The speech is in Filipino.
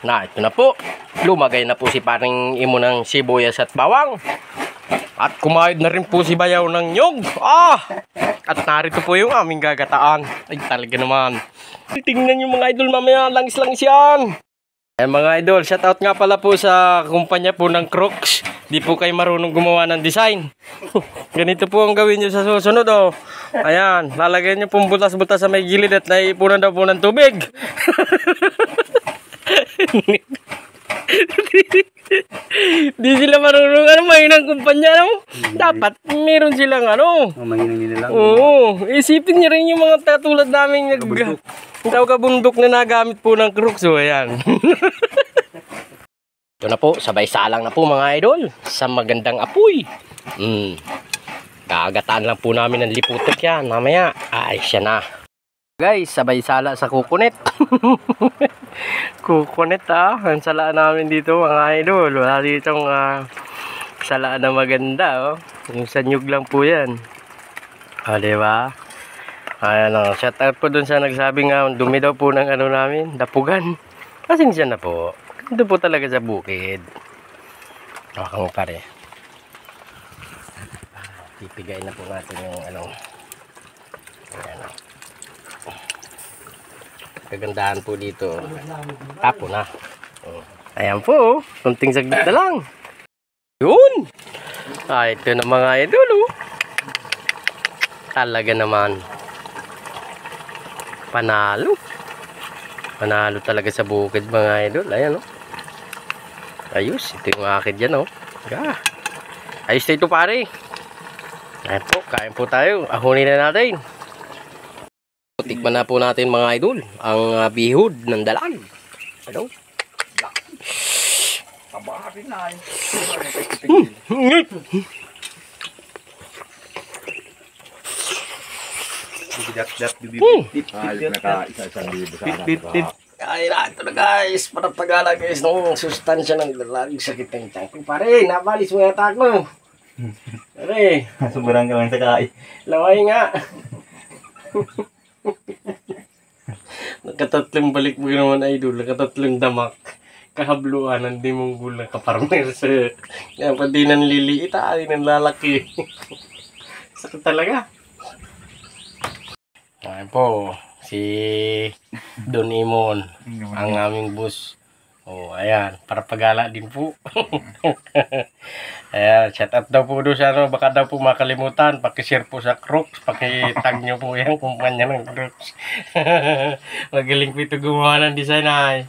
Na, ito na po. Lumagay na po si paring imo ng sibuyas at bawang. At kumayod na rin po si bayaw ng nyog. At narito po yung aming gagataan. Ay, talaga naman. Tingnan yung mga idol mamaya. Langis-langis yan. Ay, mga idol, shoutout nga pala po sa kumpanya po ng Crooks. Di po kayo marunong gumawa ng design. Ganito po ang gawin nyo sa susunod, oh. Ayan, lalagay nyo pong butas-butas sa may gilid at naipunan daw po ng tubig. Di sila marunong mahinang kumpanya, no? Dapat meron silang mahinang nila lang. Oo, isipin nyo rin yung mga katulad namin kabundok na nagamit po ng Crooks. So ayan. Ito na po, sabay salang na po mga idol sa magandang apoy. Kagataan lang po namin ng liputok yan. Mamaya, siya na. Guys, sabay sala sa kukunet. Kukunet ang salaan namin dito mga idol. Wala ditong salaan na maganda, oh. Yung sanyog lang po yan. Diba? Ayan, shout out po dun sa nagsabing dumi daw po ng namin, dapugan. Pasensya na po. Ito po talaga sa bukid. Kung pare. Pipigay na po natin yung ayan. Kagandahan po dito. Tapo na. Ayan po. Kunting saglit na lang. Yun. Ito na mga idol. Talaga naman. Panalo. Panalo talaga sa bukid mga idol. Ayan. Ayos. Ito yung akid yan. Ayos na ito pare. Ayan po. Kain po tayo. Ahunin na natin. Tikman na po natin mga idol ang bihod ng dalag. Tabarin na ay. Ay na, ito na guys. Patapagala guys ng sustansya ng dalag. Sakit ng tiyan. Pare, nabalis mo yata ako. Pare. Sobrang gawin sa kain. Laway nga. Nakatatlong balik mo naman idol, nakatatlong damak kahabluan ng dimong gulang kaparmer sa yan pa di nang liliit di nang lalaki. Sakit talaga. Ayan po si Don Imon ang aming boss. Ayan, para pagala din po. Ayan, shout out daw po doon sa baka daw po makalimutan, pakishare po sa Crooks, pakitag nyo po yan kumpanya ng Crooks. Magaling po ito gumawa ng design ay.